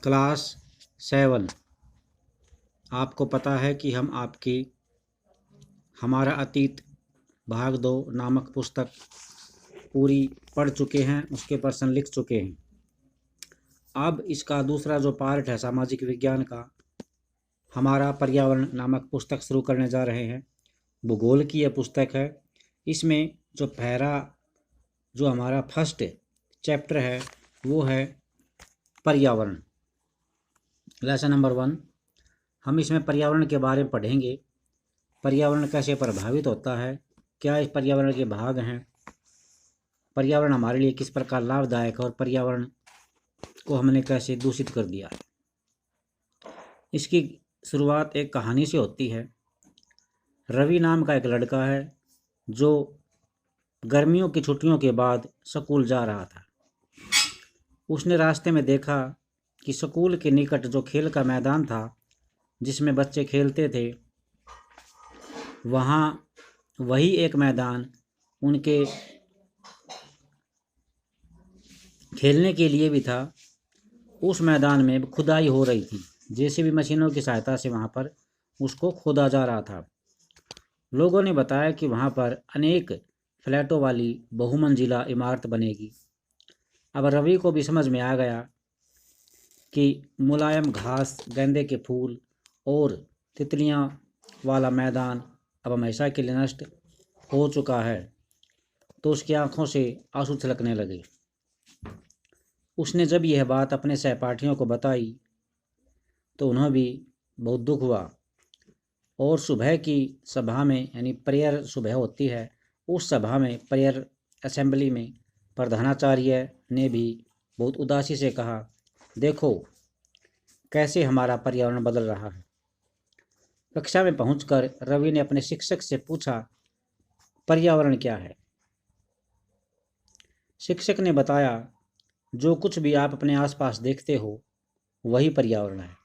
Class 7। आपको पता है कि हम हमारा अतीत भाग 2 नामक पुस्तक पूरी पढ़ चुके हैं, उसके प्रश्न लिख चुके हैं। अब इसका दूसरा जो पार्ट है सामाजिक विज्ञान का, हमारा पर्यावरण नामक पुस्तक शुरू करने जा रहे हैं। भूगोल की यह पुस्तक है। इसमें जो हमारा फर्स्ट चैप्टर है वो है पर्यावरण, लेसन नंबर 1। हम इसमें पर्यावरण के बारे में पढ़ेंगे। पर्यावरण कैसे प्रभावित होता है, क्या इस पर्यावरण के भाग हैं, पर्यावरण हमारे लिए किस प्रकार लाभदायक है और पर्यावरण को हमने कैसे दूषित कर दिया है। इसकी शुरुआत एक कहानी से होती है। रवि नाम का एक लड़का है जो गर्मियों की छुट्टियों के बाद स्कूल जा रहा था। उसने रास्ते में देखा कि स्कूल के निकट जो खेल का मैदान था जिसमें बच्चे खेलते थे, वहाँ वही एक मैदान उनके खेलने के लिए भी था। उस मैदान में खुदाई हो रही थी, जेसीबी मशीनों की सहायता से वहाँ पर उसको खोदा जा रहा था। लोगों ने बताया कि वहाँ पर अनेक फ्लैटों वाली बहुमंजिला इमारत बनेगी। अब रवि को भी समझ में आ गया कि मुलायम घास, गेंदे के फूल और तितलियाँ वाला मैदान अब हमेशा के लिए नष्ट हो चुका है, तो उसकी आंखों से आंसू छलकने लगे। उसने जब यह बात अपने सहपाठियों को बताई तो उन्हें भी बहुत दुख हुआ और सुबह की सभा में, यानी प्रेयर सुबह होती है, उस सभा में, प्रेयर असेंबली में, प्रधानाचार्य ने भी बहुत उदासी से कहा, देखो कैसे हमारा पर्यावरण बदल रहा है। कक्षा में पहुंचकर रवि ने अपने शिक्षक से पूछा, पर्यावरण क्या है? शिक्षक ने बताया, जो कुछ भी आप अपने आसपास देखते हो वही पर्यावरण है।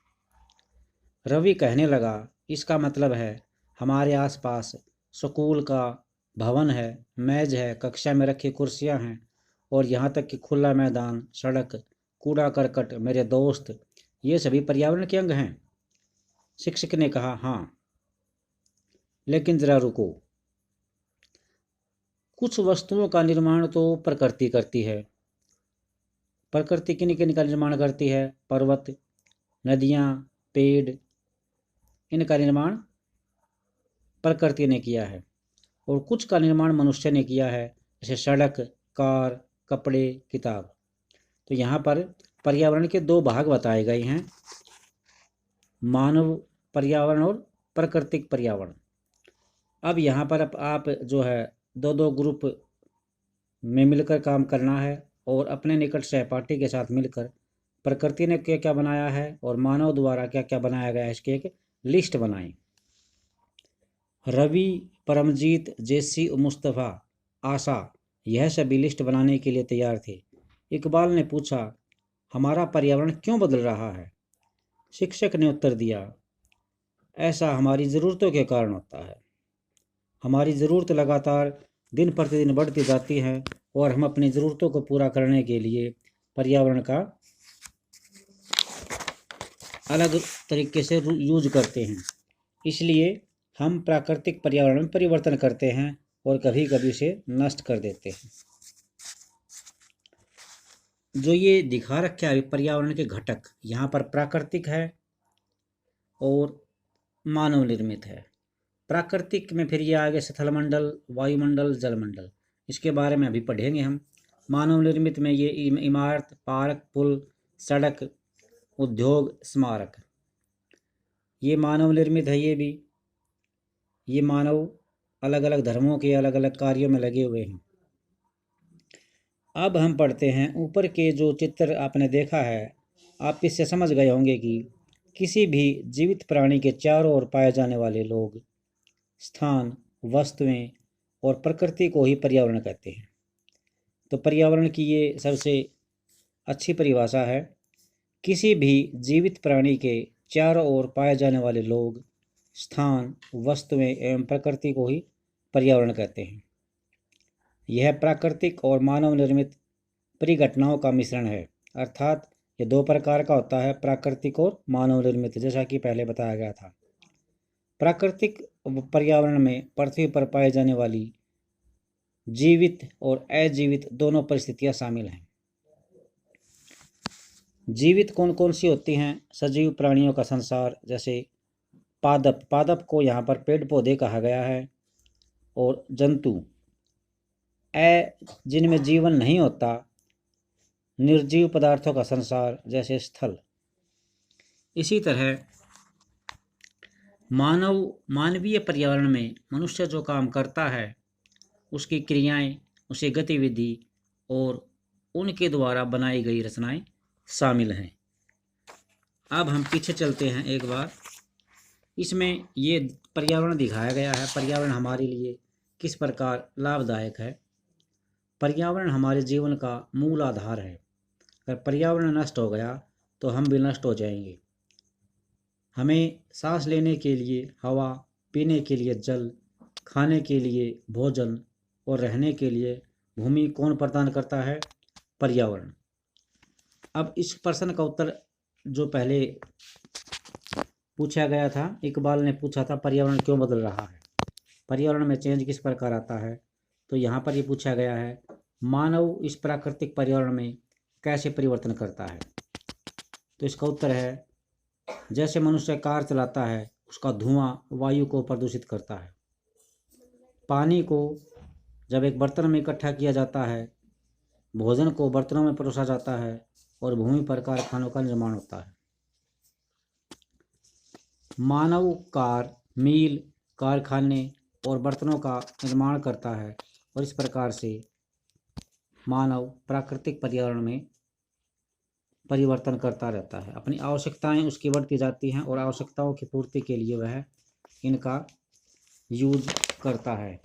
रवि कहने लगा, इसका मतलब है हमारे आसपास स्कूल का भवन है, मेज है, कक्षा में रखी कुर्सियां हैं और यहाँ तक कि खुला मैदान, सड़क, कूड़ा करकट, मेरे दोस्त, ये सभी पर्यावरण के अंग हैं। शिक्षक ने कहा, हाँ, लेकिन जरा रुको, कुछ वस्तुओं का निर्माण तो प्रकृति करती है। प्रकृति किन किन का निर्माण करती है? पर्वत, नदियाँ, पेड़, इनका निर्माण प्रकृति ने किया है और कुछ का निर्माण मनुष्य ने किया है, जैसे सड़क, कार, कपड़े, किताब। तो यहाँ पर पर्यावरण के दो भाग बताए गए हैं, मानव पर्यावरण और प्राकृतिक पर्यावरण। अब यहाँ पर आप जो है दो दो ग्रुप में मिलकर काम करना है और अपने निकट सहपाठी के साथ मिलकर प्रकृति ने क्या क्या बनाया है और मानव द्वारा क्या क्या बनाया गया है, इसकी एक लिस्ट बनाएं। रवि, परमजीत, जेसी, मुस्तफ़ा, आशा, यह सभी लिस्ट बनाने के लिए तैयार थे। इकबाल ने पूछा, हमारा पर्यावरण क्यों बदल रहा है? शिक्षक ने उत्तर दिया, ऐसा हमारी ज़रूरतों के कारण होता है। हमारी ज़रूरत लगातार दिन प्रतिदिन बढ़ती जाती है और हम अपनी ज़रूरतों को पूरा करने के लिए पर्यावरण का अलग तरीके से यूज करते हैं। इसलिए हम प्राकृतिक पर्यावरण में परिवर्तन करते हैं और कभी कभी उसे नष्ट कर देते हैं। जो ये दिखा रखे है पर्यावरण के घटक, यहाँ पर प्राकृतिक है और मानव निर्मित है। प्राकृतिक में फिर ये आगे स्थलमंडल, वायुमंडल, जलमंडल, इसके बारे में अभी पढ़ेंगे हम। मानव निर्मित में ये इमारत, पार्क, पुल, सड़क, उद्योग, स्मारक, ये मानव निर्मित है। ये मानव अलग अलग धर्मों के अलग अलग कार्यों में लगे हुए हैं। अब हम पढ़ते हैं ऊपर के जो चित्र आपने देखा है, आप इससे समझ गए होंगे कि किसी भी जीवित प्राणी के चारों ओर पाए जाने वाले लोग, स्थान, वस्तुएं और प्रकृति को ही पर्यावरण कहते हैं। तो पर्यावरण की ये सबसे अच्छी परिभाषा है, किसी भी जीवित प्राणी के चारों ओर पाए जाने वाले लोग, स्थान, वस्तुएं एवं प्रकृति को ही पर्यावरण कहते हैं। यह प्राकृतिक और मानव निर्मित परिघटनाओं का मिश्रण है, अर्थात ये दो प्रकार का होता है, प्राकृतिक और मानव निर्मित, जैसा कि पहले बताया गया था। प्राकृतिक पर्यावरण में पृथ्वी पर पाई जाने वाली जीवित और अजीवित दोनों परिस्थितियां शामिल हैं। जीवित कौन कौन सी होती हैं? सजीव प्राणियों का संसार, जैसे पादप, पादप को यहाँ पर पेड़ पौधे कहा गया है। और जंतु जिनमें जीवन नहीं होता, निर्जीव पदार्थों का संसार, जैसे स्थल। इसी तरह मानवीय पर्यावरण में मनुष्य जो काम करता है, उसकी क्रियाएं, उसे गतिविधि और उनके द्वारा बनाई गई रचनाएं शामिल हैं। अब हम पीछे चलते हैं एक बार। इसमें ये पर्यावरण दिखाया गया है, पर्यावरण हमारे लिए किस प्रकार लाभदायक है। पर्यावरण हमारे जीवन का मूल आधार है। अगर पर्यावरण नष्ट हो गया तो हम भी नष्ट हो जाएंगे। हमें सांस लेने के लिए हवा, पीने के लिए जल, खाने के लिए भोजन और रहने के लिए भूमि कौन प्रदान करता है? पर्यावरण। अब इस प्रश्न का उत्तर जो पहले पूछा गया था, इकबाल ने पूछा था, पर्यावरण क्यों बदल रहा है, पर्यावरण में चेंज किस प्रकार आता है, तो यहाँ पर ये पूछा गया है, मानव इस प्राकृतिक पर्यावरण में कैसे परिवर्तन करता है। तो इसका उत्तर है, जैसे मनुष्य कार चलाता है, उसका धुआं वायु को प्रदूषित करता है। पानी को जब एक बर्तन में इकट्ठा किया जाता है, भोजन को बर्तनों में परोसा जाता है और भूमि पर कारखानों का निर्माण होता है। मानव कार, मील, कारखाने और बर्तनों का निर्माण करता है और इस प्रकार से मानव प्राकृतिक पर्यावरण में परिवर्तन करता रहता है। अपनी आवश्यकताएं उसकी बढ़ती जाती हैं और आवश्यकताओं की पूर्ति के लिए वह इनका यूज करता है।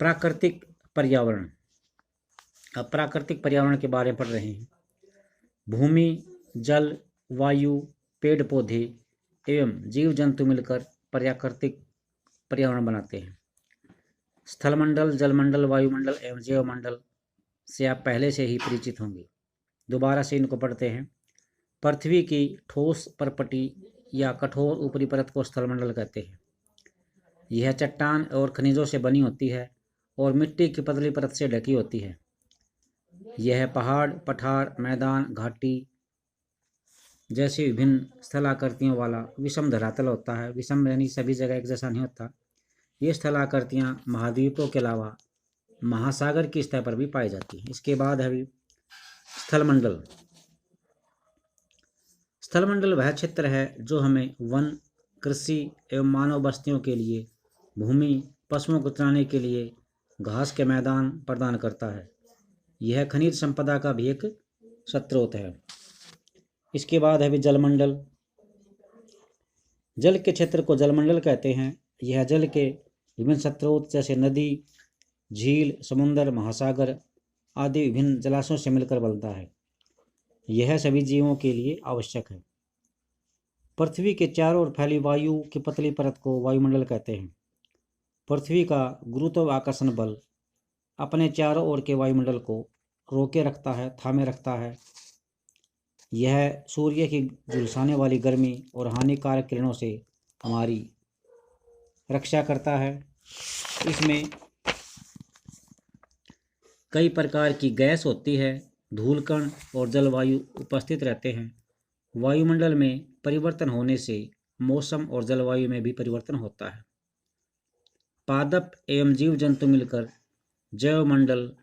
प्राकृतिक पर्यावरण। अब प्राकृतिक पर्यावरण के बारे में पढ़ रहे हैं। भूमि, जल, वायु, पेड़ पौधे एवं जीव जंतु मिलकर प्राकृतिक पर्यावरण बनाते हैं। स्थलमंडल, जलमंडल, वायुमंडल एवं जैवमंडल से आप पहले से ही परिचित होंगे। दोबारा से इनको पढ़ते हैं। पृथ्वी की ठोस परपटी या कठोर ऊपरी परत को स्थलमंडल कहते हैं। यह चट्टान और खनिजों से बनी होती है और मिट्टी की पतली परत से ढकी होती है। यह पहाड़, पठार, मैदान, घाटी जैसी विभिन्न स्थलाकृतियों वाला विषम धरातल होता है। विषम यानी सभी जगह एक जैसा नहीं होता। ये स्थलाकृतियाँ महाद्वीपों के अलावा महासागर की सतह पर भी पाई जाती हैं। इसके बाद है स्थलमंडल। स्थलमंडल वह क्षेत्र है जो हमें वन, कृषि एवं मानव बस्तियों के लिए भूमि, पशुओं को चराने के लिए घास के मैदान प्रदान करता है। यह खनिज संपदा का भी एक स्रोत है। इसके बाद है भी जलमंडल। जल के क्षेत्र को जलमंडल कहते हैं। यह जल के विभिन्न स्रोत जैसे नदी, झील, समुद्र, महासागर आदि विभिन्न जलाशयों से मिलकर बनता है। यह सभी जीवों के लिए आवश्यक है। पृथ्वी के चारों ओर फैली वायु की पतली परत को वायुमंडल कहते हैं। पृथ्वी का गुरुत्वाकर्षण बल अपने चारों ओर के वायुमंडल को रोके रखता है, थामे रखता है। यह सूर्य की झुलसाने वाली गर्मी और हानिकारक किरणों से हमारी रक्षा करता है। इसमें कई प्रकार की गैस होती है, धूलकण और जलवायु उपस्थित रहते हैं। वायुमंडल में परिवर्तन होने से मौसम और जलवायु में भी परिवर्तन होता है। पादप एवं जीव जंतु मिलकर जैवमंडल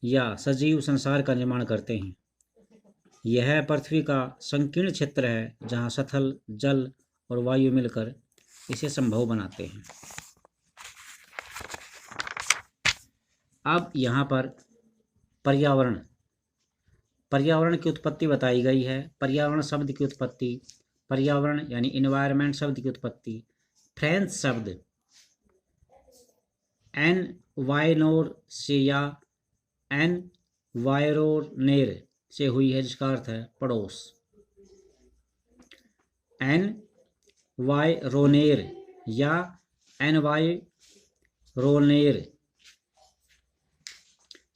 या सजीव संसार का निर्माण करते हैं। यह पृथ्वी का संकीर्ण क्षेत्र है जहाँ स्थल, जल और वायु मिलकर इसे संभव बनाते हैं। अब यहाँ पर पर्यावरण की उत्पत्ति बताई गई है। पर्यावरण शब्द की उत्पत्ति, पर्यावरण यानी इन्वायरमेंट शब्द की उत्पत्ति फ्रेंच शब्द एनवायनोर से या एनवायरोनेर से हुई है, जिसका अर्थ है पड़ोस। एनवायरोनेर या एनवायरोनेर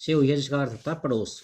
से हुई है, जिसका अर्थ होता है पड़ोस।